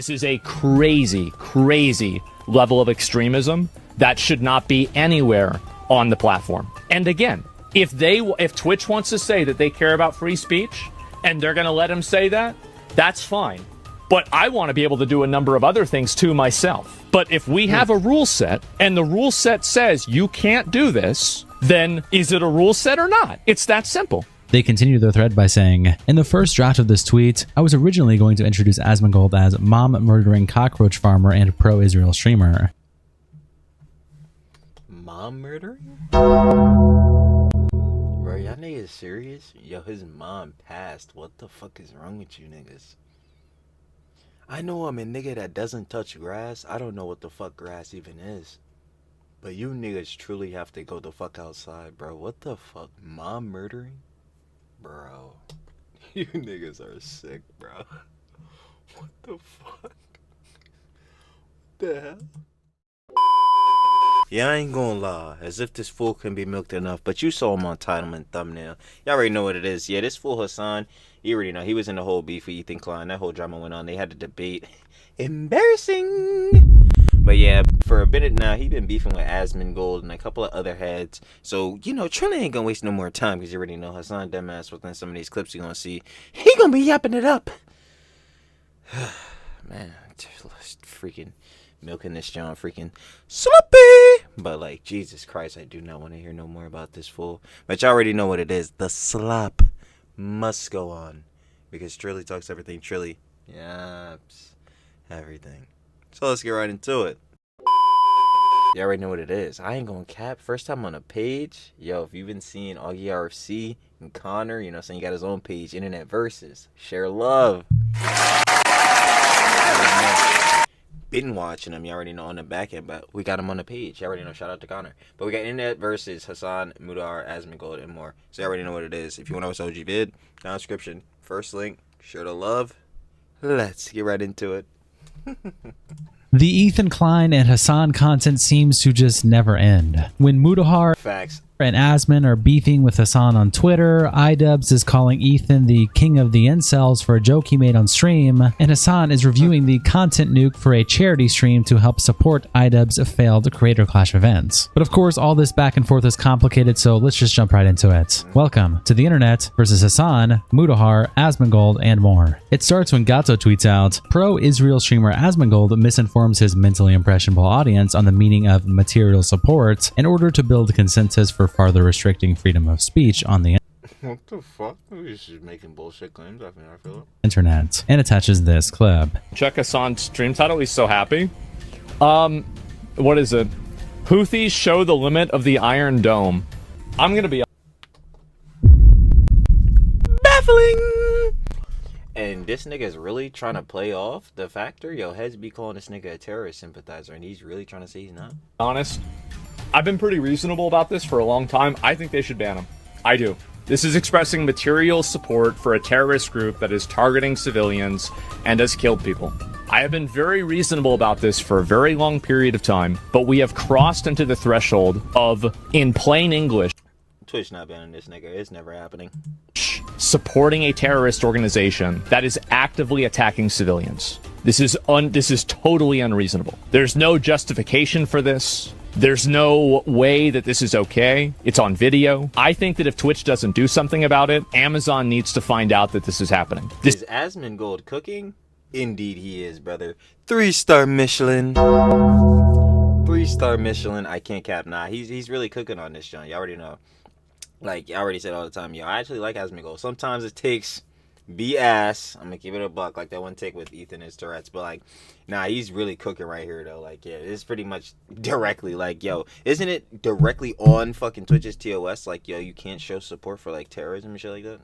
This is a crazy, crazy level of extremism that should not be anywhere on the platform. And again, if Twitch wants to say that they care about free speech and they're going to let them say that, that's fine. But I want to be able to do a number of other things too myself. But if we have a rule set and the rule set says you can't do this, then is it a rule set or not? It's that simple. They continue their thread by saying, in the first draft of this tweet, I was originally going to introduce Asmongold as mom-murdering cockroach farmer and pro-Israel streamer. Mom-murdering? Bro, y'all niggas serious? Yo, his mom passed. What the fuck is wrong with you niggas? I know I'm a nigga that doesn't touch grass. I don't know what the fuck grass even is. But you niggas truly have to go the fuck outside, bro. What the fuck? Mom-murdering? Bro, you niggas are sick, bro. What the fuck? What the hell? Yeah, I ain't gonna lie. As if this fool can be milked enough, but you saw him on title and thumbnail. Y'all already know what it is. Yeah, this fool Hassan, you already know. He was in the whole beef with Ethan Klein. That whole drama went on. They had to debate. Embarrassing! But yeah, for a minute now, he been beefing with Asmongold and a couple of other heads. So, you know, Trill ain't gonna waste no more time because you already know Hassan dumbass within some of these clips you're gonna see. He gonna be yapping it up. Man, just freaking milking this John freaking sloppy. But like, Jesus Christ, I do not want to hear no more about this fool. But y'all already know what it is. The slop must go on. Because Trilly talks everything. Trilly, yaps everything. So let's get right into it. You already know what it is. I ain't gonna cap. First time on a page. Yo, if you've been seeing Augie RFC and Connor, you know, saying he got his own page, Internet Versus. Share love. Been watching him. You already know on the back end, but we got him on the page. You already know. Shout out to Connor. But we got Internet Versus, Hassan, Mutahar, Asmongold, and more. So you already know what it is. If you want to watch OG vid, down description. First link. Share the love. Let's get right into it. The Ethan Klein and Hassan content seems to just never end. When Mutahar Facts. and Asmon are beefing with Hassan on Twitter, Idubbbz is calling Ethan the king of the incels for a joke he made on stream, and Hassan is reviewing the content nuke for a charity stream to help support Idubbbz' failed Creator Clash events. But of course, all this back and forth is complicated, so let's just jump right into it. Welcome to the Internet versus Hassan, Mutahar, Asmongold, and more. It starts when Gato tweets out, pro-Israel streamer Asmongold misinforms his mentally impressionable audience on the meaning of material support in order to build consensus for farther restricting freedom of speech on the What the fuck? He's just making bullshit claims. I feel it. internet, and attaches this clip. Check Hassan's stream title. He's so happy. What is it? Houthis show the limit of the Iron Dome. I'm gonna be Baffling! And this nigga is really trying to play off the factor. Yo, heads be calling this nigga a terrorist sympathizer, and he's really trying to say he's not. honest. I've been pretty reasonable about this for a long time. I think they should ban him. I do. This is expressing material support for a terrorist group that is targeting civilians and has killed people. I have been very reasonable about this for a very long period of time, but we have crossed into the threshold of, in plain English, Twitch not banning this nigga. It's never happening. supporting a terrorist organization that is actively attacking civilians. This is totally unreasonable. There's no justification for this. There's no way that this is okay. It's on video. I think that if Twitch doesn't do something about it, Amazon needs to find out that this is happening. Is Asmongold cooking? Indeed he is, brother. 3-star Michelin. 3-star Michelin. I can't cap. Nah, he's really cooking on this, John. You already know. Like, I already said all the time, yo, I actually like Asmongold. Sometimes it takes BS. I'm gonna keep it a buck, like that one take with Ethan and Tourette's. But like, nah, he's really cooking right here though. Like, yeah, it's pretty much directly like, yo, isn't it directly on fucking Twitch's TOS? Like, yo, you can't show support for like terrorism and shit like that.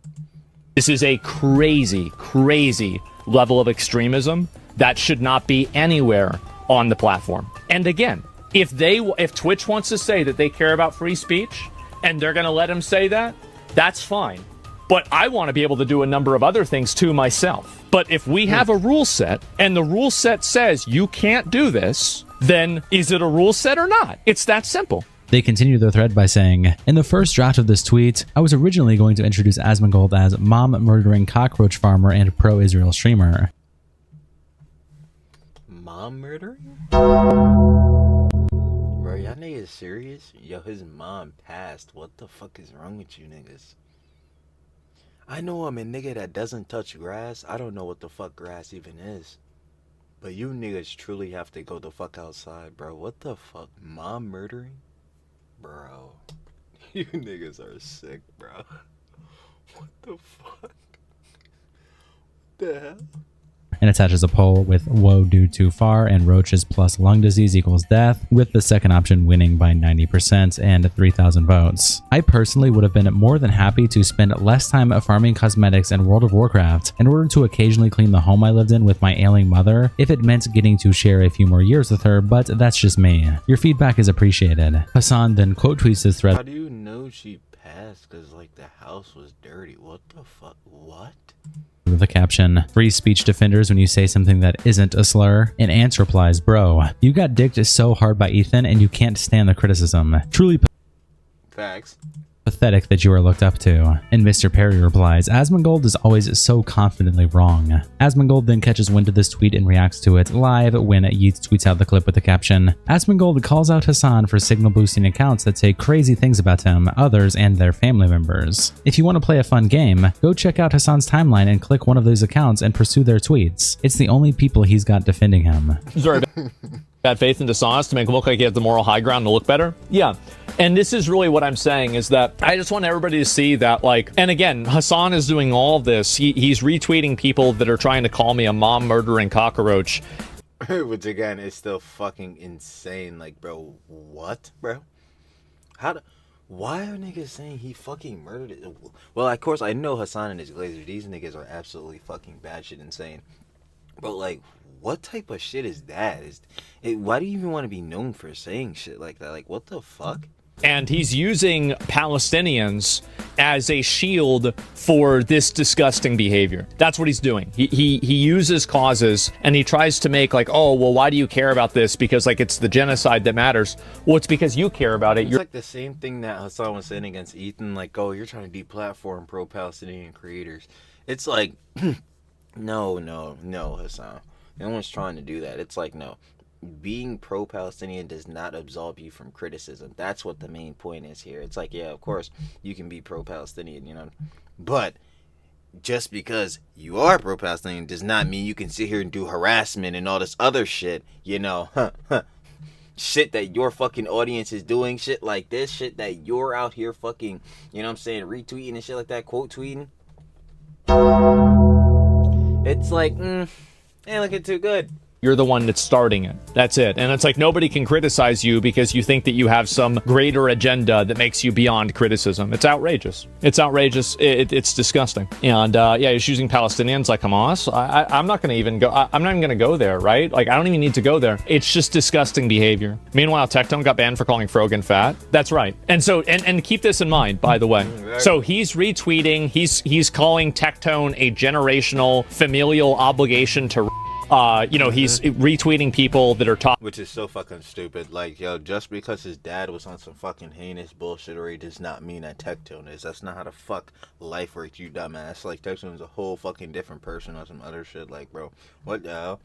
This is a crazy, crazy level of extremism that should not be anywhere on the platform. And again, if Twitch wants to say that they care about free speech and they're gonna let him say that, that's fine. But I want to be able to do a number of other things too myself. But if we have a rule set and the rule set says you can't do this, then is it a rule set or not? It's that simple. They continue their thread by saying, in the first draft of this tweet, I was originally going to introduce Asmongold as mom-murdering cockroach farmer and pro-Israel streamer. Mom murdering? Bro, y'all niggas serious? Yo, his mom passed. What the fuck is wrong with you niggas? I know I'm a nigga that doesn't touch grass. I don't know what the fuck grass even is. But you niggas truly have to go the fuck outside, bro. What the fuck? Mom murdering? Bro. You niggas are sick, bro. What the fuck? What the hell? And attaches a poll with "Whoa, dude, too far" and roaches plus lung disease equals death, with the second option winning by 90% and 3,000 votes. I personally would have been more than happy to spend less time farming cosmetics in World of Warcraft in order to occasionally clean the home I lived in with my ailing mother if it meant getting to share a few more years with her, but that's just me. Your feedback is appreciated. Hassan then quote tweets this thread. How do you know she passed? Because, like, the house was dirty. What the fuck? What? With the caption, "Free speech defenders when you say something that isn't a slur." And Ants replies, "Bro, you got dicked so hard by Ethan and you can't stand the criticism. Truly Facts. pathetic that you are looked up to." And Mr. Perry replies, "Asmongold is always so confidently wrong." Asmongold then catches wind of this tweet and reacts to it live when Yeats tweets out the clip with the caption, "Asmongold calls out Hassan for signal boosting accounts that say crazy things about him, others, and their family members. If you want to play a fun game, go check out Hassan's timeline and click one of those accounts and pursue their tweets. It's the only people he's got defending him." Sorry, bad faith and dishonest to make him look like he has the moral high ground to look better. Yeah. And this is really what I'm saying, is that I just want everybody to see that, like, and again, Hassan is doing all this. He's retweeting people that are trying to call me a mom murdering cockroach. Which, again, is still fucking insane. Like, bro, what, bro? Why are niggas saying he fucking murdered it? Well, of course, I know Hassan and his Glazers. These niggas are absolutely fucking batshit insane. But, like, what type of shit is that? Why do you even want to be known for saying shit like that? Like, what the fuck? And he's using Palestinians as a shield for this disgusting behavior. That's what he's doing. He uses causes and he tries to make like, oh, well, why do you care about this? Because like it's the genocide that matters. Well, it's because you care about it. It's like the same thing that Hassan was saying against Ethan. Like, oh, you're trying to deplatform pro-Palestinian creators. It's like, no, Hassan. No one's trying to do that. It's like, no. Being pro-Palestinian does not absolve you from criticism. That's what the main point is here. It's like, yeah, of course, you can be pro-Palestinian, you know. But just because you are pro-Palestinian does not mean you can sit here and do harassment and all this other shit, you know. Shit that your fucking audience is doing, shit like this, shit that you're out here fucking, you know what I'm saying, retweeting and shit like that, quote tweeting. It's like, ain't looking too good. You're the one that's starting it. That's it. And it's like nobody can criticize you because you think that you have some greater agenda that makes you beyond criticism. It's outrageous. It's outrageous. It's disgusting. And yeah, he's using Palestinians like Hamas. I'm not going to even go. I'm not even going to go there, right? Like I don't even need to go there. It's just disgusting behavior. Meanwhile, Tectone got banned for calling Frogan fat. That's right. And so, and keep this in mind, by the way. So he's retweeting. He's calling Tectone a generational familial obligation to. He's retweeting people that are top. Which is so fucking stupid. Like, yo, just because his dad was on some fucking heinous bullshittery does not mean that Tectone is. That's not how the fuck life works, you dumbass. Like, Tectone is a whole fucking different person on some other shit. Like, bro, what the hell?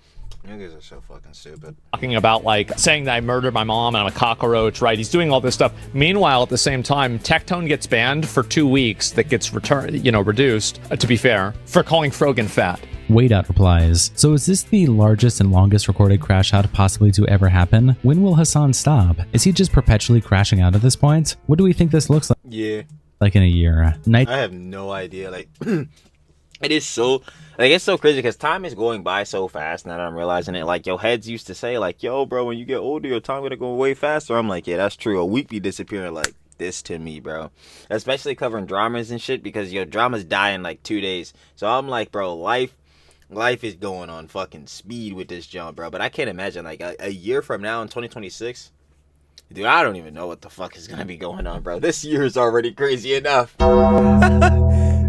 Niggas are so fucking stupid. Talking about, like, saying that I murdered my mom and I'm a cockroach, right? He's doing all this stuff. Meanwhile, at the same time, Tectone gets banned for 2 weeks. That gets reduced, to be fair, for calling Frogan fat. Wadeout replies, "So is this the largest and longest recorded crash out possibly to ever happen? When will Hassan stop? Is he just perpetually crashing out at this point? What do we think this looks like? Yeah. Like in a year?" I have no idea. Like, it is so, like, it's so crazy because time is going by so fast now that I'm realizing it. Like, yo, heads used to say, like, yo, bro, when you get older, your time gonna go way faster. I'm like, yeah, that's true. A week be disappearing like this to me, bro. Especially covering dramas and shit because, yo, dramas die in like 2 days. So I'm like, bro, life is going on fucking speed with this jump, bro. But I can't imagine, like, a year from now in 2026, dude, I don't even know what the fuck is gonna be going on, bro. This year is already crazy enough.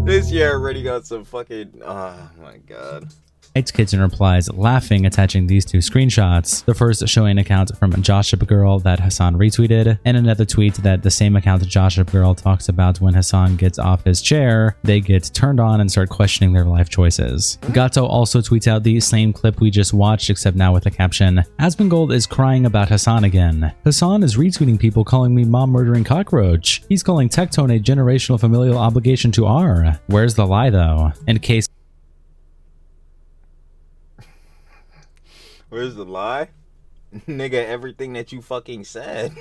This year already got some fucking, oh my god. It's Kitchen replies, laughing, attaching these two screenshots. The first showing an account from Joship Girl that Hassan retweeted, and another tweet that the same account Joship Girl talks about when Hassan gets off his chair, they get turned on and start questioning their life choices. Gato also tweets out the same clip we just watched, except now with the caption, Asmongold is crying about Hassan again. Hassan is retweeting people calling me mom murdering cockroach. He's calling Tectone a generational familial obligation to R. Where's the lie though? In case Where's the lie? Nigga, everything that you fucking said.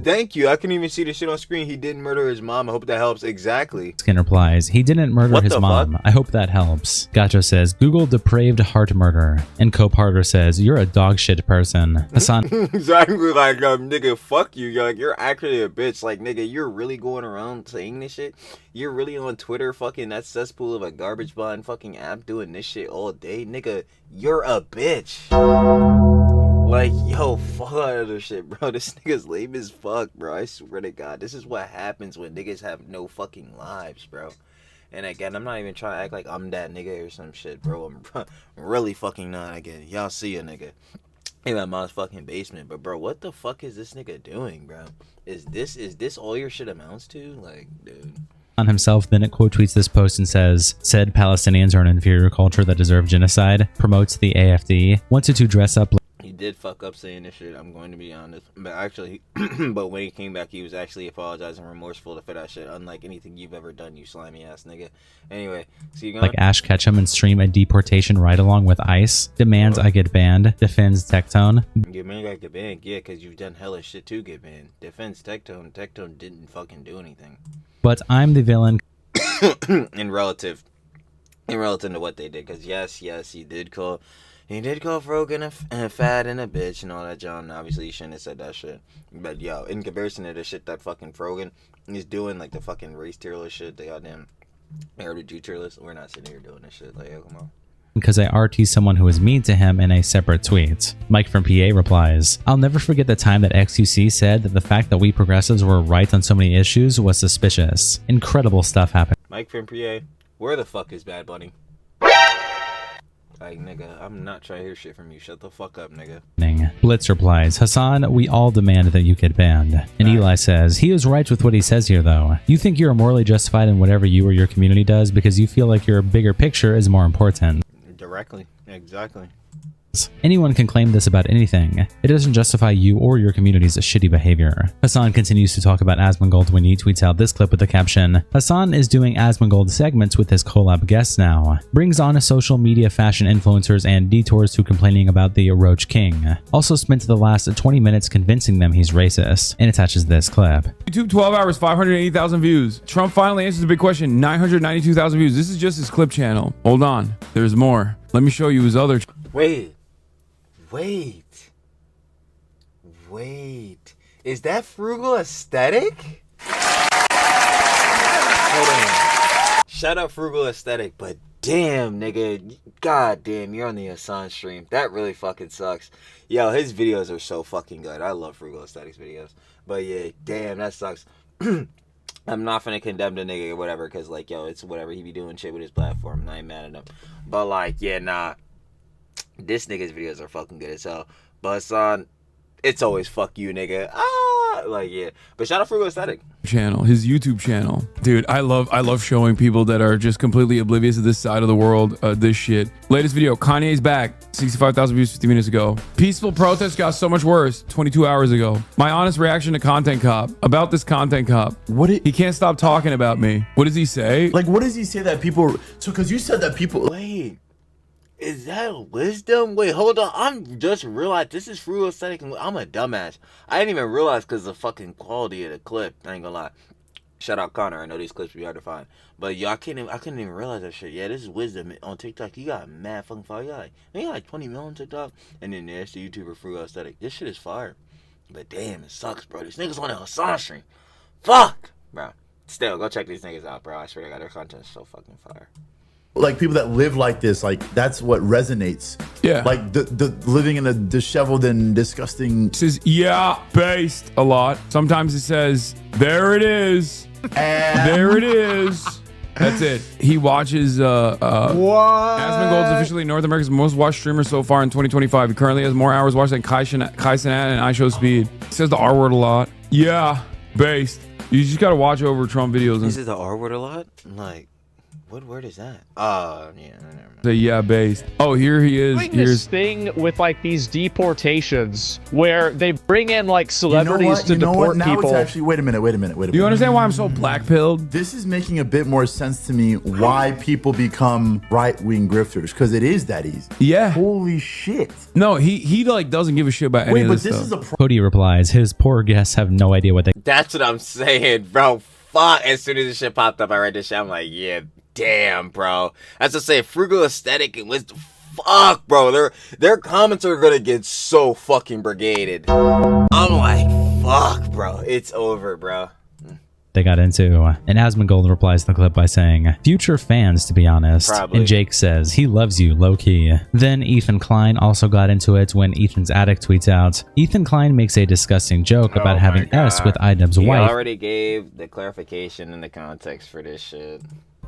Thank you. I couldn't even see the shit on screen. He didn't murder his mom. I hope that helps. Exactly. Skin replies, he didn't murder his mom. Fuck? I hope that helps. Gacho says, Google depraved heart murder. And Cope Harder says, you're a dog shit person. Hassan exactly, like, nigga, fuck you. Like, you're actually a bitch. Like, nigga, you're really going around saying this shit? You're really on Twitter fucking that cesspool of a garbage bond fucking app doing this shit all day? Nigga, you're a bitch. Like, yo, fuck out of this shit, bro. This nigga's lame as fuck, bro. I swear to God. This is what happens when niggas have no fucking lives, bro. And again, I'm not even trying to act like I'm that nigga or some shit, bro. I'm really fucking not. Again, y'all see a nigga in my mom's fucking basement. But, bro, what the fuck is this nigga doing, bro? Is this all your shit amounts to? Like, dude. On himself then it quote tweets this post and says, said Palestinians are an inferior culture that deserve genocide, promotes the AFD, wanted to dress up. He did fuck up saying this shit, I'm going to be honest. But actually, but when he came back, he was actually apologizing, remorseful for that shit, unlike anything you've ever done, you slimy ass nigga. Anyway, so you going like Ash Ketchum and stream a deportation ride along with ICE, demands I get banned, defends Tectone. Yeah, man, you gotta get banned, yeah, because you've done hella shit to get banned. Defends Tectone. Tectone didn't fucking do anything. But I'm the villain. in relative to what they did, because yes, he did call Frogan a fat and a bitch and all that, John. Obviously, you shouldn't have said that shit. But, yo, in comparison to the shit that fucking Frogan is doing, like the fucking race tier list shit, the goddamn Jew tier list, we're not sitting here doing this shit. Like, yo, come on. Because I RT someone who was mean to him in a separate tweet. Mike from PA replies, I'll never forget the time that XUC said that the fact that we progressives were right on so many issues was suspicious. Incredible stuff happened. Mike from PA, where the fuck is Bad Bunny? Like, nigga, I'm not trying to hear shit from you. Shut the fuck up, nigga. Blitz replies, Hassan, we all demand that you get banned. And Eli says, he is right with what he says here, though. You think you are morally justified in whatever you or your community does because you feel like your bigger picture is more important. Directly. Exactly. Anyone can claim this about anything. It doesn't justify you or your community's shitty behavior. Hassan continues to talk about Asmongold when he tweets out this clip with the caption, Hassan is doing Asmongold segments with his collab guests now. Brings on a social media fashion influencers and detours to complaining about the Roach King. Also spent the last 20 minutes convincing them he's racist, and attaches this clip. YouTube 12 hours, 580,000 views. Trump finally answers the big question, 992,000 views. This is just his clip channel. Hold on, there's more. Let me show you his other. Wait. Is that frugal aesthetic? Hold on. Shut up, frugal aesthetic, but damn, nigga. God damn, you're on the Hassan stream. That really fucking sucks. Yo, his videos are so fucking good. I love frugal aesthetics videos. But yeah, damn, that sucks. I'm not finna condemn the nigga or whatever, because, like, yo, it's whatever. He be doing shit with his platform, and I ain't mad at him. But, like, yeah, nah. This nigga's videos are fucking good as hell. But Hassan, it's always fuck you, nigga. Like, yeah. But shout out Frugal Aesthetic. Channel, his YouTube channel. Dude, I love showing people that are just completely oblivious to this side of the world, this shit. Latest video, Kanye's back. 65,000 views 50 minutes ago. Peaceful protest got so much worse 22 hours ago. My honest reaction to Content Cop. About this Content Cop. He can't stop talking about me. What does he say? Like, what does he say that people... So, because you said that people... Wait. Is that wisdom? Wait, hold on. I'm just realized this is Frugal Aesthetic. I'm a dumbass. I didn't even realize because of the fucking quality of the clip. I ain't gonna lie. Shout out Connor. I know these clips be hard to find. But yo, I couldn't even realize that shit. Yeah, this is wisdom on TikTok. You got mad fucking fire. You got like 20 million on TikTok. And then there's the YouTuber Frugal Aesthetic. This shit is fire. But damn, it sucks, bro. These niggas on a Hassan stream. Fuck, bro. Still, go check these niggas out, bro. I swear to God, their content is so fucking fire. Like, people that live like this, like, that's what resonates. Yeah. Like, the living in a disheveled and disgusting... It says, yeah, based a lot. Sometimes it says, there it is. And... There it is. That's it. He watches Asmongold is officially North America's most watched streamer so far in 2025. He currently has more hours watched than Hassan and iShowSpeed. He says the R word a lot. Yeah, based. You just gotta watch over Trump videos. Is it the R word a lot? Like, what word is that? Yeah, never mind. Yeah, based. Oh, here he is. Doing this thing with like these deportations where they bring in like celebrities to deport now people. It's actually, wait a minute. Do you understand why I'm so black-pilled? This is making a bit more sense to me why people become right-wing grifters, because it is that easy. Yeah. Holy shit. No, he like doesn't give a shit about any of Wait, but this this stuff. is a Cody replies, his poor guests have no idea what they That's what I'm saying, bro. Fuck. As soon as this shit popped up, I read this shit. I'm like, yeah, damn, bro. As I say, frugal aesthetic and wisdom. Fuck, bro. Their comments are gonna get so fucking brigaded. I'm like, fuck, bro. It's over, bro. got into. And Asmongold replies to the clip by saying, future fans, to be honest. Probably. And Jake says, he loves you, low-key. Then Ethan Klein also got into it when Ethan's Attic tweets out, Ethan Klein makes a disgusting joke about having S with Idubbbz' He wife. already gave the clarification and the context for this shit.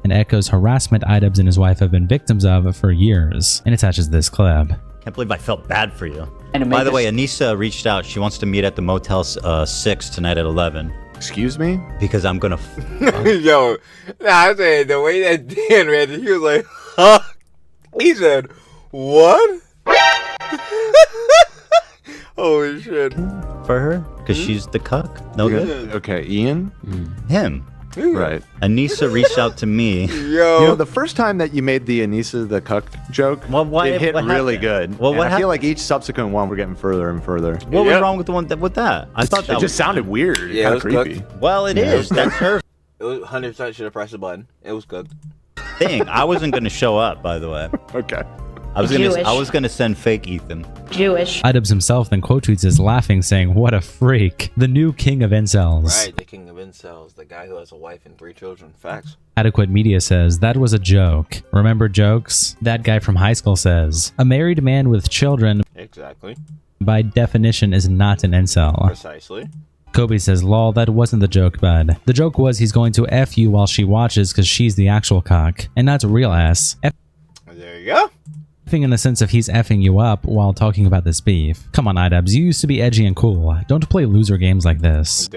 And echoes harassment Idubbbz and his wife have been victims of for years, and attaches this clip. Can't believe I felt bad for you. By the way, Anissa reached out. She wants to meet at the Motel 6 tonight at 11. Excuse me? Because I'm gonna. Yo, I'm saying the way that Dan read it, he was like, huh? He said, what? Holy shit. For her? Because she's the cuck? No good? Okay, Ian? Him. Right. Anissa reached out to me. Yo. You know, the first time that you made the Anissa the cuck joke, Well, why- it hit what really happened? good. Well, And what I feel happened? like each subsequent one, we're getting further and further. What was Yep. wrong with the one with that? I thought that It was just sounded weird. Yeah, Kind it of was creepy. Well, it is. That's her It was 100% should have pressed the button. It was cooked. thing. I wasn't gonna show up, by the way. Okay. I was gonna send fake Ethan. Jewish. Idubbbz himself then quote tweets us laughing, saying, what a freak. The new king of incels. Right, the king of incels, the guy who has a wife and 3 children. Facts. Adequate Media says, that was a joke. Remember jokes? That guy from high school says, a married man with children, Exactly. by definition, is not an incel. Precisely. Kobe says, lol, that wasn't the joke, bud. The joke was he's going to F you while she watches because she's the actual cock. And that's real ass. There you go. Effing in the sense of he's effing you up while talking about this beef. Come on, Idubbbz, you used to be edgy and cool. Don't play loser games like this.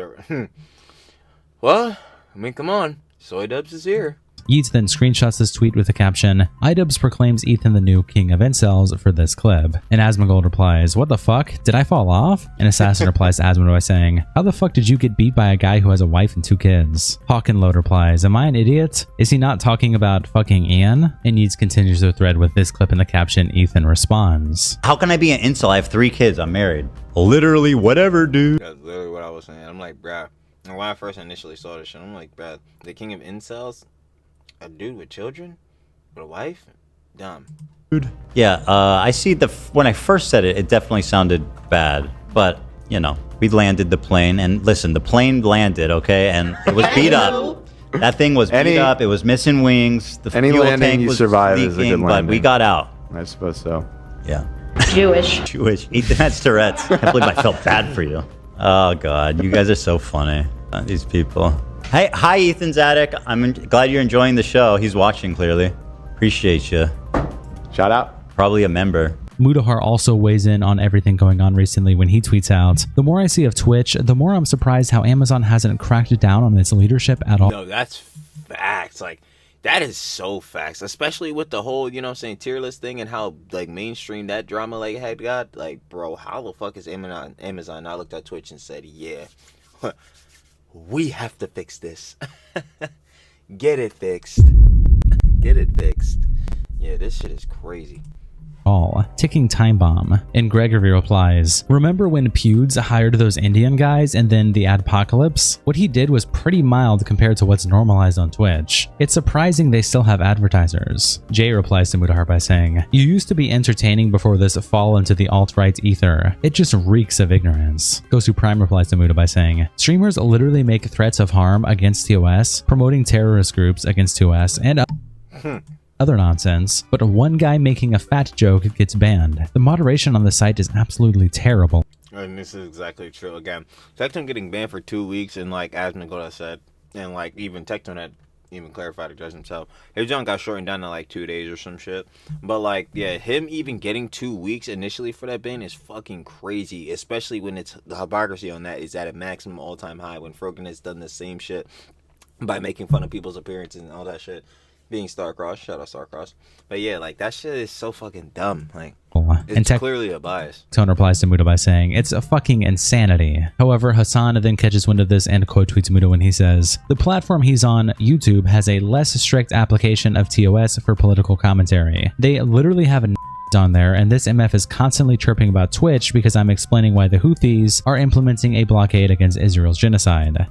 Well, I mean, come on. Soy Dubs is here. Yeats then screenshots this tweet with the caption, Idubbbz proclaims Ethan the new king of incels for this clip. And Asmongold replies, what the fuck? Did I fall off? And Assassin replies to Asmon by saying, how the fuck did you get beat by a guy who has a wife and 2 kids? Hawkenload replies, am I an idiot? Is he not talking about fucking Ian? And Yeats continues the thread with this clip in the caption. Ethan responds, How can I be an incel? I have 3 kids. I'm married. Literally, whatever, dude. That's literally what I was saying. I'm like, bruh. And when I first initially saw this shit, I'm like, bruh, the king of incels? A dude with children? With a wife? Dumb. Yeah, I see when I first said it, it definitely sounded bad. But, you know, we landed the plane. And listen, the plane landed, okay? And it was beat up. That thing was beat up. It was missing wings. The Any fuel landing tank you was survive is a good leaking, but landing. we got out. I suppose so. Yeah. Jewish. Jewish. Ethan, that's Tourette's. I can't believe I felt bad for you. Oh, God. You guys are so funny. These people. Hey, hi, Ethan's Attic. I'm glad you're enjoying the show. He's watching, clearly. Appreciate you. Shout out. Probably a member. Mutahar also weighs in on everything going on recently when he tweets out, the more I see of Twitch, the more I'm surprised how Amazon hasn't cracked down on its leadership at all. No, that's facts. Like, that is so facts. Especially with the whole, you know what I'm saying, tier list thing and how, like, mainstream that drama, like, had got. Like, bro, how the fuck is Amazon? I looked at Twitch and said, yeah, we have to fix this. Get it fixed. Get it fixed. Yeah, this shit is crazy. Ticking time bomb. And Gregory replies, remember when Pewds hired those Indian guys and then the adpocalypse? What he did was pretty mild compared to what's normalized on Twitch. It's surprising they still have advertisers. Jay replies to Mutahar by saying, you used to be entertaining before this fall into the alt-right ether. It just reeks of ignorance. Gosu Prime replies to Muta by saying, streamers literally make threats of harm against TOS, promoting terrorist groups against TOS, and other nonsense, but one guy making a fat joke gets banned. The moderation on the site is absolutely terrible. And this is exactly true. Again, Tecton getting banned for 2 weeks, and like Asmongold said, and like even Tecton had even clarify the judge himself. His junk got shortened down to like 2 days or some shit. But like, yeah, him even getting 2 weeks initially for that ban is fucking crazy, especially when it's the hypocrisy on that is at a maximum all-time high when Frogan has done the same shit by making fun of people's appearances and all that shit. Being star-crossed, shout out star-crossed. But yeah, like that shit is so fucking dumb. Like, it's clearly a bias. Tone replies to Muta by saying, it's a fucking insanity. However, Hassan then catches wind of this and quote tweets Muta when he says, the platform he's on, YouTube, has a less strict application of TOS for political commentary. They literally have a on there, and this MF is constantly chirping about Twitch because I'm explaining why the Houthis are implementing a blockade against Israel's genocide.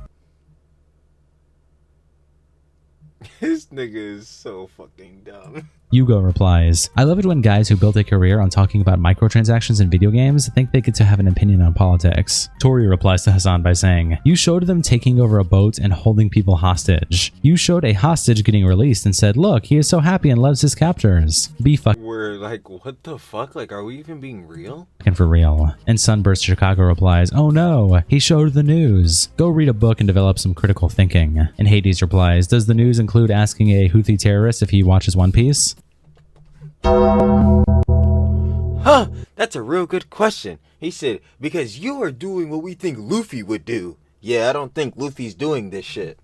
This nigga is so fucking dumb. Yugo replies, I love it when guys who built a career on talking about microtransactions in video games think they get to have an opinion on politics. Tori replies to Hassan by saying, you showed them taking over a boat and holding people hostage. You showed a hostage getting released and said, look, he is so happy and loves his captors. Be fucking We're like, what the fuck? Like, are we even being real? for real. And Sunburst Chicago replies, oh no, he showed the news. Go read a book and develop some critical thinking. And Hades replies, does the news include asking a Houthi terrorist if he watches One Piece? Huh, that's a real good question. He said, because you are doing what we think Luffy would do. Yeah, I don't think Luffy's doing this shit.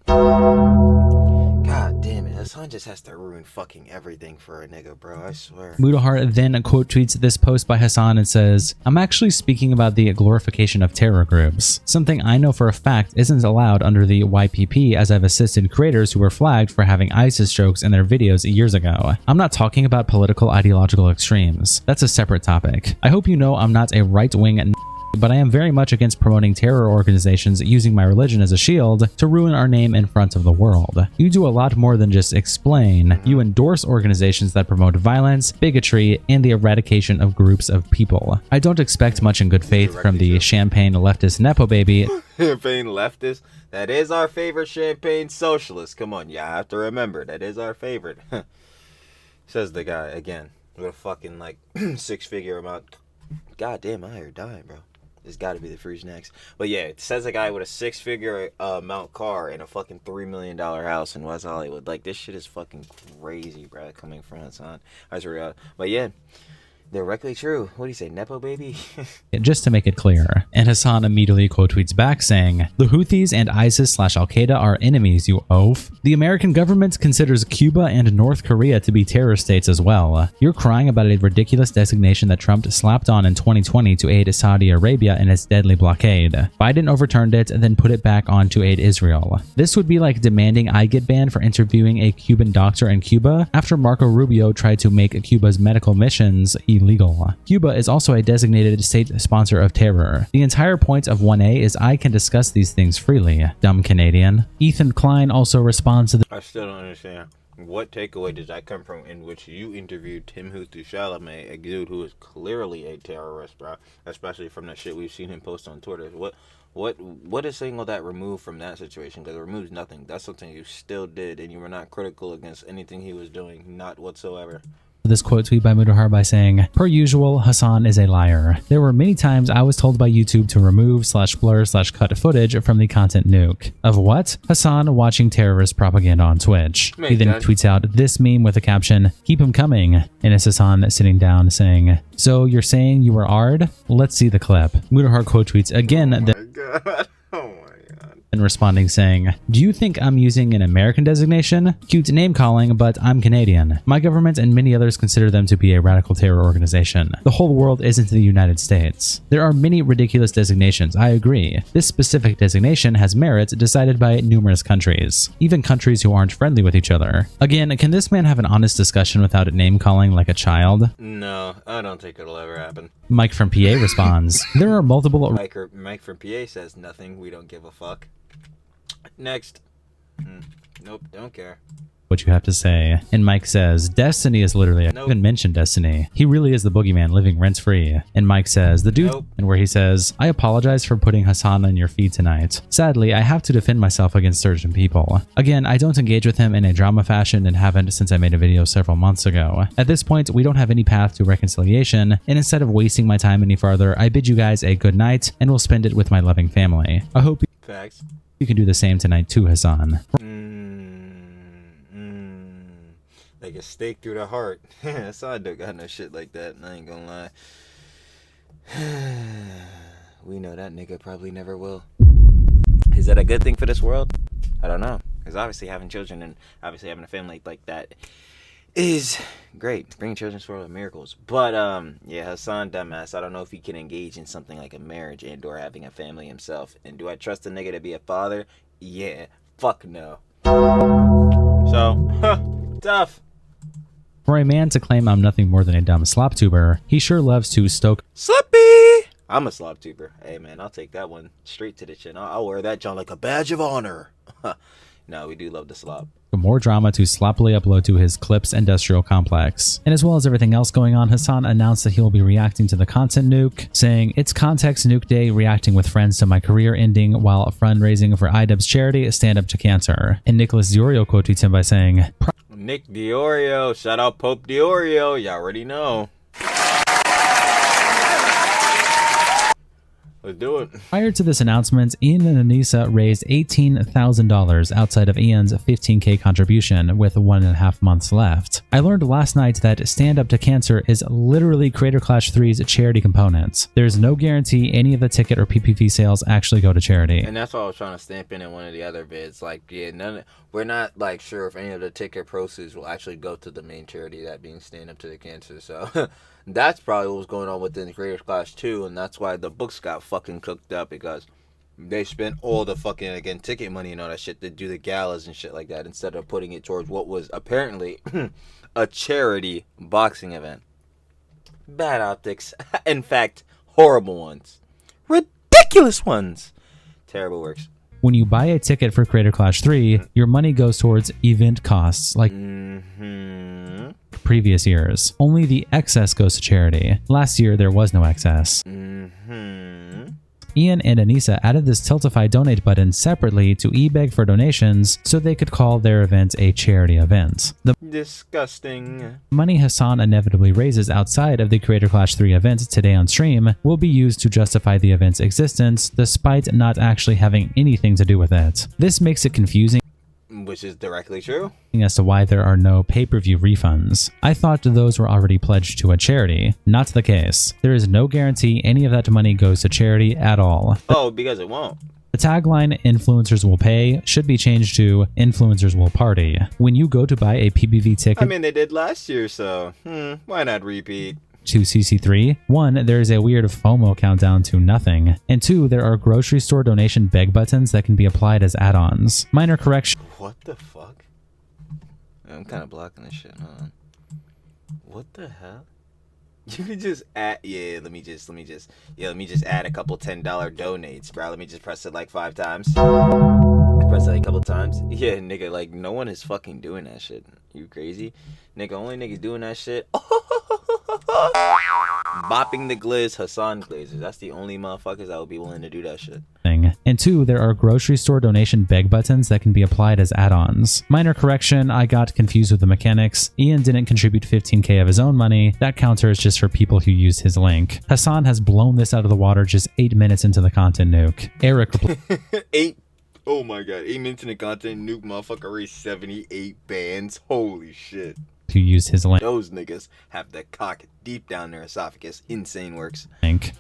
God damn it, Hassan just has to ruin fucking everything for a nigga, bro, I swear. Mutahar then quote tweets this post by Hassan and says, I'm actually speaking about the glorification of terror groups, something I know for a fact isn't allowed under the YPP, as I've assisted creators who were flagged for having ISIS jokes in their videos years ago. I'm not talking about political ideological extremes. That's a separate topic. I hope you know I'm not a right-wing but I am very much against promoting terror organizations using my religion as a shield to ruin our name in front of the world. You do a lot more than just explain. You endorse organizations that promote violence, bigotry, and the eradication of groups of people. I don't expect much in good faith from the champagne leftist Nepo baby. Champagne leftist? That is our favorite champagne socialist. Come on, you have to remember, that is our favorite. Says the guy, again, with a fucking, like, 6-figure amount. God damn, I heard dying, bro. It's got to be the Freeze next. But yeah, it says a guy with a 6-figure amount car and a fucking $3 million house in West Hollywood. Like, this shit is fucking crazy, bro, coming from Hassan. I swear. But yeah, directly true. What do you say, Nepo baby? Just to make it clear. And Hassan immediately quote tweets back saying, the Houthis and ISIS/Al-Qaeda are enemies, you oaf. The American government considers Cuba and North Korea to be terror states as well. You're crying about a ridiculous designation that Trump slapped on in 2020 to aid Saudi Arabia in its deadly blockade. Biden overturned it and then put it back on to aid Israel. This would be like demanding I get banned for interviewing a Cuban doctor in Cuba after Marco Rubio tried to make Cuba's medical missions illegal. Cuba is also a designated state sponsor of terror. The entire point of 1A is I can discuss these things freely. Dumb Canadian. Ethan Klein also responds to the I still don't understand. What takeaway does that come from in which you interviewed Tim Chalamet, a dude who is clearly a terrorist, bro? Especially from the shit we've seen him post on Twitter. What is saying all that removed from that situation? Because it removes nothing. That's something you still did, and you were not critical against anything he was doing, not whatsoever. This quote tweet by Mutahar by saying, per usual, Hassan is a liar. There were many times I was told by YouTube to remove/blur/cut footage from the content nuke. Of what? Hassan watching terrorist propaganda on Twitch. He then tweets out this meme with a caption, keep him coming. And it's Hassan sitting down saying, so you're saying you were Ard? Let's see the clip. Mutahar quote tweets again. And responding saying, do you think I'm using an American designation? Cute name calling, but I'm Canadian. My government and many others consider them to be a radical terror organization. The whole world isn't the United States. There are many ridiculous designations, I agree. This specific designation has merits decided by numerous countries, even countries who aren't friendly with each other. Again, can this man have an honest discussion without name calling like a child? No, I don't think it'll ever happen. Mike from PA responds, there are multiple... Mike from PA says nothing, we don't give a fuck. Next. Nope, don't care. What you have to say. And Mike says, Destiny is literally... I even mentioned Destiny. He really is the boogeyman living rent-free. And Mike says, the dude... And where he says, I apologize for putting Hassan on your feed tonight. Sadly, I have to defend myself against certain people. Again, I don't engage with him in a drama fashion and haven't since I made a video several months ago. At this point, we don't have any path to reconciliation, and instead of wasting my time any farther, I bid you guys a good night, and will spend it with my loving family. I hope Facts. You can do the same tonight too, Hassan. Like a stake through the heart. Hassan don't got no shit like that, and I ain't gonna lie. We know that nigga probably never will. Is that a good thing for this world? I don't know. Because obviously having children and obviously having a family like that is great. Bringing children to the world are miracles. But yeah, Hassan dumbass. I don't know if he can engage in something like a marriage and or having a family himself. And do I trust a nigga to be a father? Yeah. Fuck no. So, tough. For a man to claim I'm nothing more than a dumb slop tuber, he sure loves to stoke Slippy! I'm a slop tuber. Hey man, I'll take that one straight to the chin. I'll wear that John like a badge of honor. No, we do love the slop. more drama to sloppily upload to his Clips industrial complex. And as well as everything else going on, Hassan announced that he will be reacting to the content nuke, saying, "It's Context Nuke Day, reacting with friends to my career ending while fundraising for Idubbbz charity Stand Up to Cancer." And Nicholas Diorio quote tweets him by saying, Nick Diorio, shout out Pope Diorio, y'all already know. Let's do it. Prior to this announcement, Ian and Anissa raised $18,000 outside of Ian's $15K contribution with 1.5 months left. I learned last night that Stand Up to Cancer is literally Creator Clash 3's charity component. There's no guarantee any of the ticket or PPV sales actually go to charity. And that's what I was trying to stamp in one of the other vids. Like, yeah, we're not like sure if any of the ticket proceeds will actually go to the main charity, that being Stand Up to the Cancer. So that's probably what was going on within the Creator Clash 2, and that's why the books got fucking cooked up, because they spent all the fucking, again, ticket money and all that shit to do the galas and shit like that, instead of putting it towards what was apparently a charity boxing event. Bad optics. In fact, horrible ones. Ridiculous ones. Terrible works. When you buy a ticket for Creator Clash 3, your money goes towards event costs, like previous years. Only the excess goes to charity. Last year, there was no excess. Ian and Anissa added this Tiltify donate button separately to eBeg for donations so they could call their event a charity event. The Disgusting. money Hassan inevitably raises outside of the Creator Clash 3 event today on stream will be used to justify the event's existence, despite not actually having anything to do with it. This makes it confusing, Which is directly true. as to why there are no pay-per-view refunds. I thought those were already pledged to a charity. Not the case. There is no guarantee any of that money goes to charity at all. Oh, because it won't. The tagline "Influencers will pay" should be changed to "Influencers will party." When you go to buy a PPV ticket, I mean, they did last year, so why not repeat? to CC3, 1, there is a weird FOMO countdown to nothing, and 2, there are grocery store donation beg buttons that can be applied as add-ons. Minor correction. What the fuck? I'm kind of blocking this shit, huh? What the hell? You could just add, let me just add a couple $10 donates, bro. Let me just press it like 5 times. Press it like a couple times. Yeah, nigga, like, no one is fucking doing that shit. You crazy? Nigga, only niggas doing that shit. Bopping the glizz, Hassan glazers. That's the only motherfuckers that would be willing to do that shit. And 2, there are grocery store donation beg buttons that can be applied as add-ons. Minor correction, I got confused with the mechanics. Ian didn't contribute 15K of his own money. That counter is just for people who used his link. Hassan has blown this out of the water just 8 minutes into the content nuke. Eric Oh my god, 8 minutes in the content nuke, motherfucker raised 78 bands. Holy shit. who used his link. Those niggas have the cock deep down their esophagus. Insane works.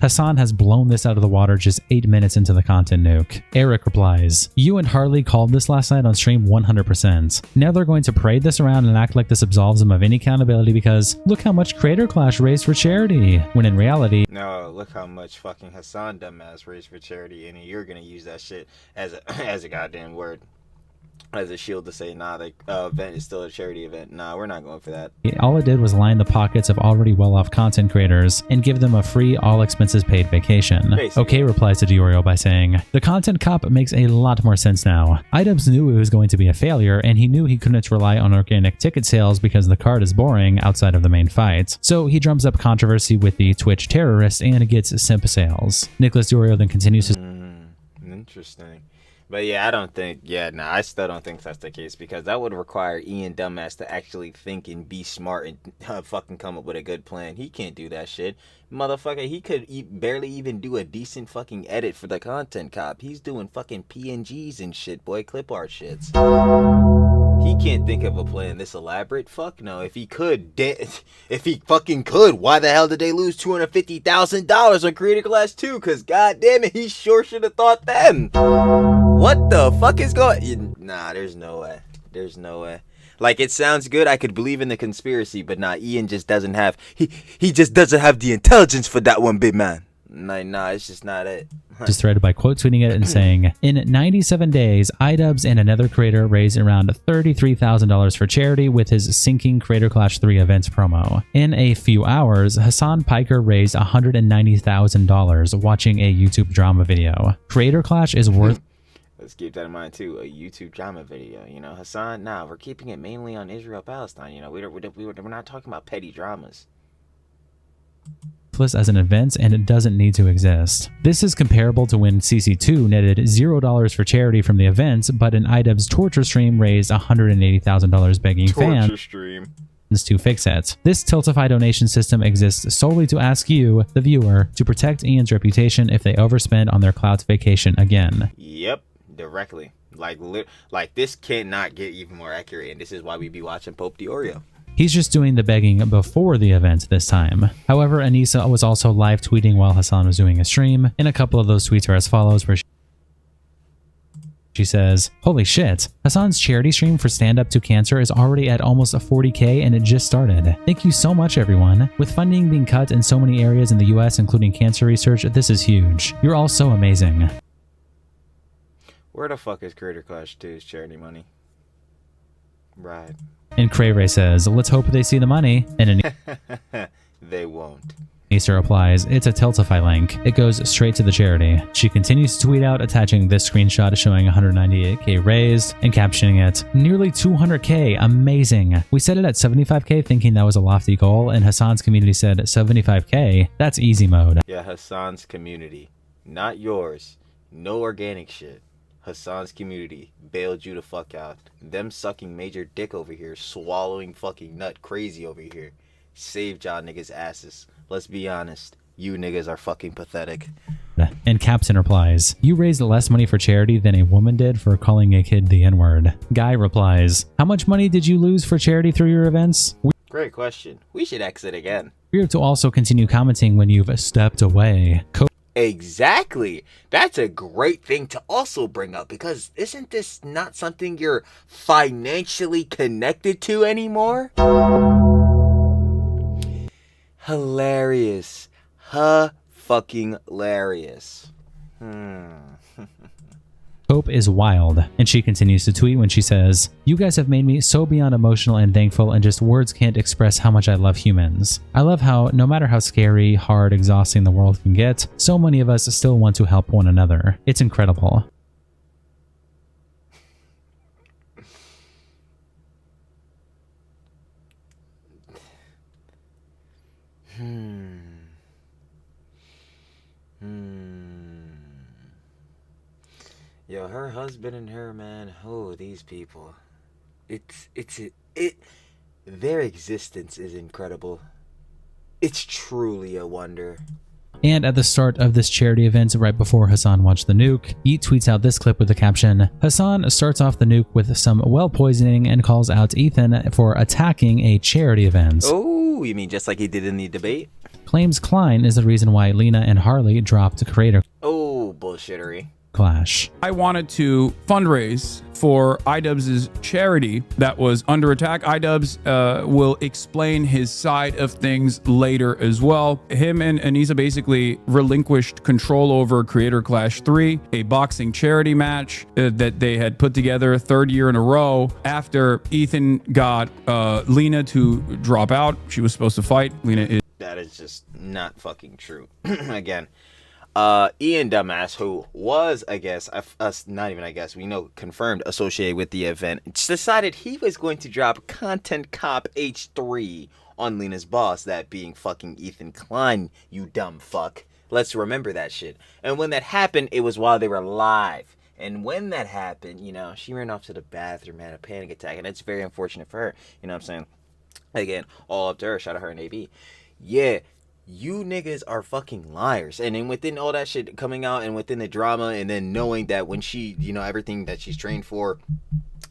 Hassan has blown this out of the water just 8 minutes into the content nuke. Eric replies, "You and Harley called this last night on stream 100%. Now they're going to parade this around and act like this absolves them of any accountability because look how much Creator Clash raised for charity." When in reality, No, look how much fucking Hassan dumbass raised for charity, and you're gonna use that shit as a as a goddamn word. As a shield to say, nah, the event is still a charity event. Nah, we're not going for that. all it did was line the pockets of already well-off content creators and give them a free, all-expenses-paid vacation. Basically. Okay replies to Diorio by saying, "The content cop makes a lot more sense now. Idubbbz knew it was going to be a failure, and he knew he couldn't rely on organic ticket sales because the card is boring outside of the main fight. So he drums up controversy with the Twitch terrorist and gets simp sales." Nicholas Diorio then continues to Interesting. But yeah, I still don't think that's the case, because that would require Ian Dumbass to actually think and be smart and fucking come up with a good plan. He can't do that shit. Motherfucker, he could barely even do a decent fucking edit for the content cop. He's doing fucking PNGs and shit, boy, clip art shits. He can't think of a plan this elaborate. Fuck no. If he could, if he fucking could, why the hell did they lose $250,000 on Creator Clash 2? Cause goddamn it, he sure should have thought then. What the fuck is going? Nah, there's no way. There's no way. Like, it sounds good. I could believe in the conspiracy, but nah, Ian just doesn't have. He just doesn't have the intelligence for that one, big man. Nah, it's just not it. Just threaded by quote tweeting it and saying, in 97 days, Idubbbz and another creator raised around $33,000 for charity with his sinking Creator Clash 3 events promo. In a few hours, Hassan Piker raised $190,000 watching a YouTube drama video. Creator Clash is worth... Let's keep that in mind too. A YouTube drama video, you know, Hassan. Nah, we're keeping it mainly on Israel Palestine. You know, we're not talking about petty dramas. As an event, and it doesn't need to exist. This is comparable to when CC2 netted $0 for charity from the event, but an Idubbbz torture stream raised $180,000 begging fans to fix it. This Tiltify donation system exists solely to ask you, the viewer, to protect Ian's reputation if they overspend on their clout vacation again. Yep, directly. Like this cannot get even more accurate, and this is why we be watching Pope Diorio. He's just doing the begging before the event this time. However, Anissa was also live tweeting while Hassan was doing a stream, and a couple of those tweets are as follows, where she says, "Holy shit, Hassan's charity stream for Stand Up to Cancer is already at almost 40K and it just started. Thank you so much, everyone. With funding being cut in so many areas in the US, including cancer research, this is huge. You're all so amazing." Where the fuck is Creator Clash 2's charity money? Right. And Cray Ray says, "Let's hope they see the money." And they won't. Anissa replies, "It's a Tiltify link. It goes straight to the charity." She continues to tweet out, attaching this screenshot showing 198K raised and captioning it, "Nearly 200K, amazing. We set it at 75K thinking that was a lofty goal, and Hassan's community said 75K, that's easy mode." Yeah, Hassan's community, not yours. No organic shit. Hassan's community bailed you the fuck out. Them sucking major dick over here, swallowing fucking nut crazy over here, saved y'all niggas asses. Let's be honest, you niggas are fucking pathetic. And Captain replies, "You raised less money for charity than a woman did for calling a kid the N-word." Guy replies, "How much money did you lose for charity through your events?" Great question. We should exit again. Weird to also continue commenting when you've stepped away. Exactly. That's a great thing to also bring up, because isn't this not something you're financially connected to anymore? Hilarious. Fucking hilarious. Hope is wild, and she continues to tweet when she says, "You guys have made me so beyond emotional and thankful, and just words can't express how much I love humans. I love how, no matter how scary, hard, exhausting the world can get, so many of us still want to help one another. It's incredible." Yo, her husband and her, man, these people. Their existence is incredible. It's truly a wonder. And at the start of this charity event, right before Hassan watched the nuke, Yeet tweets out this clip with the caption, "Hassan starts off the nuke with some well poisoning and calls out Ethan for attacking a charity event." Oh, you mean just like he did in the debate? Claims Klein is the reason why Lena and Harley dropped Creator Oh, bullshittery. Clash. I wanted to fundraise for Idubbbz's charity that was under attack. Idubbbz will explain his side of things later as well. Him and Anissa basically relinquished control over Creator Clash 3, a boxing charity match that they had put together 3rd year in a row after Ethan got Lena to drop out. She was supposed to fight. That is just not fucking true. Again. Ian Dumbass, who was, we know, confirmed associated with the event, decided he was going to drop Content Cop H3 on Lena's boss, that being fucking Ethan Klein, you dumb fuck. Let's remember that shit. And when that happened, it was while they were live. And when that happened, you know, she ran off to the bathroom, had a panic attack, and it's very unfortunate for her. You know what I'm saying? Again, all up to her. Shout out her and AB. Yeah. You niggas are fucking liars. And then within all that shit coming out and within the drama, and then knowing that when she, you know, everything that she's trained for,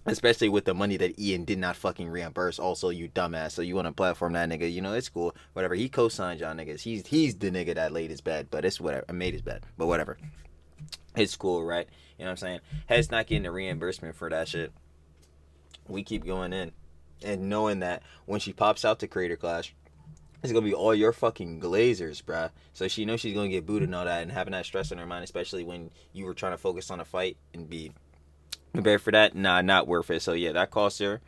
Especially with the money that Ian did not fucking reimburse. Also, you dumbass. So you want to platform that nigga? You know, it's cool. Whatever. He co-signed y'all niggas. He's the nigga that laid his bed, but it's whatever. Made his bed, but whatever. It's cool, right? You know what I'm saying? Head's not getting the reimbursement for that shit. We keep going in and knowing that when she pops out to Creator Clash, it's gonna be all your fucking glazers, bruh. So she knows she's gonna get booted and all that, and having that stress in her mind, especially when you were trying to focus on a fight and be prepared for that. Nah, not worth it. So yeah, that cost her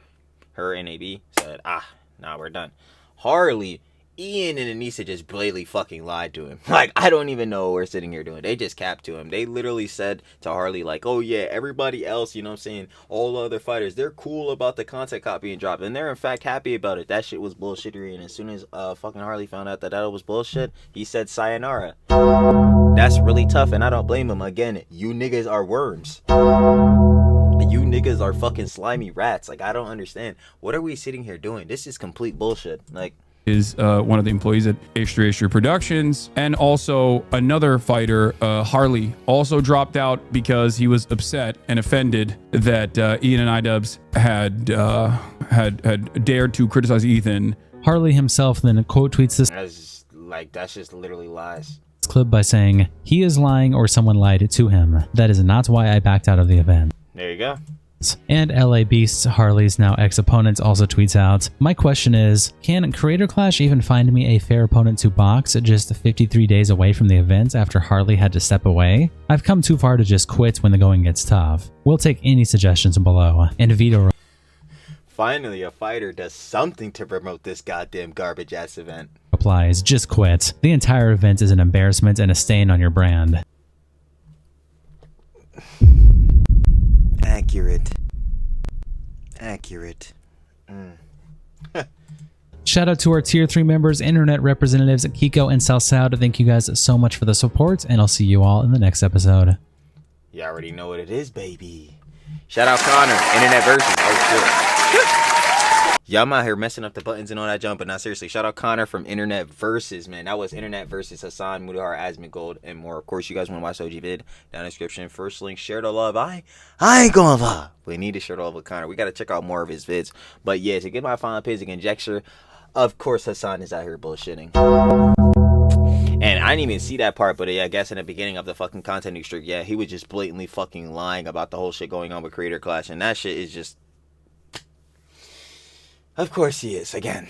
NAB said, nah, we're done. Harley, Ian and Anissa just blatantly fucking lied to him. Like, I don't even know what we're sitting here doing. They just capped to him. They literally said to Harley, like, oh yeah, everybody else, you know what I'm saying, all the other fighters, they're cool about the content copy being dropped, and they're in fact happy about it. That shit was bullshittery, and as soon as fucking Harley found out that was bullshit, he said sayonara. That's really tough, and I don't blame him. Again, you niggas are worms. You niggas are fucking slimy rats. Like, I don't understand. What are we sitting here doing? This is complete bullshit. Like, is one of the employees at H3H3 Productions, and also another fighter, Harley, also dropped out because he was upset and offended that Ian and Idubbbz had dared to criticize Ethan. Harley himself then quote tweets this that's just literally lies. clip by saying, "He is lying or someone lied to him. That is not why I backed out of the event." There you go. And LA Beast, Harley's now ex-opponent, also tweets out, "My question is, can Creator Clash even find me a fair opponent to box just 53 days away from the event after Harley had to step away? I've come too far to just quit when the going gets tough. We'll take any suggestions below." And Vito Finally, a fighter does something to promote this goddamn garbage ass event. replies, "Just quit. The entire event is an embarrassment and a stain on your brand." Accurate. Shout out to our tier 3 members, internet representatives Kiko and Salsad. Thank you guys so much for the support, and I'll see you all in the next episode. You already know what it is, baby. Shout out Connor, internet version. Oh shit. Yeah, I'm out here messing up the buttons and all that jump, but not seriously. Shout out Connor from Internet Versus, man. That was Internet Versus Hassan, Mutahar, Asmongold, and more. Of course, you guys want to watch the OG vid, down in the description. First link, share the love. I ain't gonna lie. We need to share the love with Connor. We got to check out more of his vids. But yeah, to get my final opinion conjecture, of course, Hassan is out here bullshitting. And I didn't even see that part, but yeah, I guess in the beginning of the fucking content streak, yeah, he was just blatantly fucking lying about the whole shit going on with Creator Clash, and that shit is just... Of course he is. Again,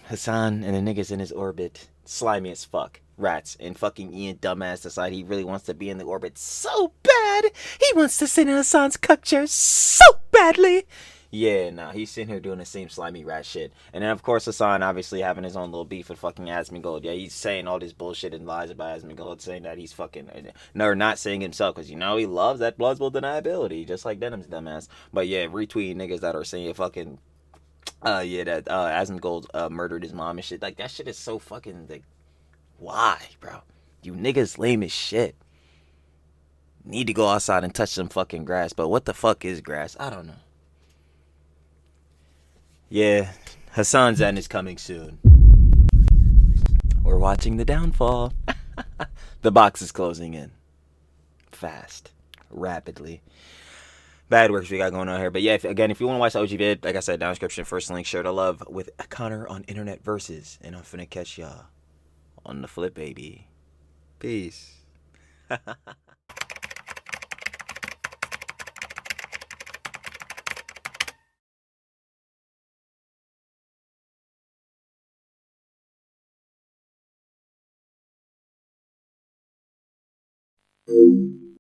Hassan and the niggas in his orbit, slimy as fuck. Rats. And fucking Ian dumbass decide he really wants to be in the orbit so bad. He wants to sit in Hassan's cuck chair so badly. Yeah, nah, he's sitting here doing the same slimy rat shit. And then, of course, Hassan obviously having his own little beef with fucking Asmongold. Yeah, he's saying all this bullshit and lies about Asmongold, saying that he's fucking... No, not saying himself, because, you know, he loves that plausible deniability, just like Denim's dumbass. But, yeah, retweeting niggas that are saying fucking... that Asmongold murdered his mom and shit. Like, that shit is so fucking, like... Why, bro? You niggas lame as shit. Need to go outside and touch some fucking grass. But what the fuck is grass? I don't know. Yeah, Hassan's end is coming soon. We're watching the downfall. The box is closing in. Fast. Rapidly. Bad works we got going on here. But yeah, if you want to watch the OG vid, like I said, down in the description, first link, share the love with Connor on Internet Versus. And I'm finna catch y'all on the flip, baby. Peace.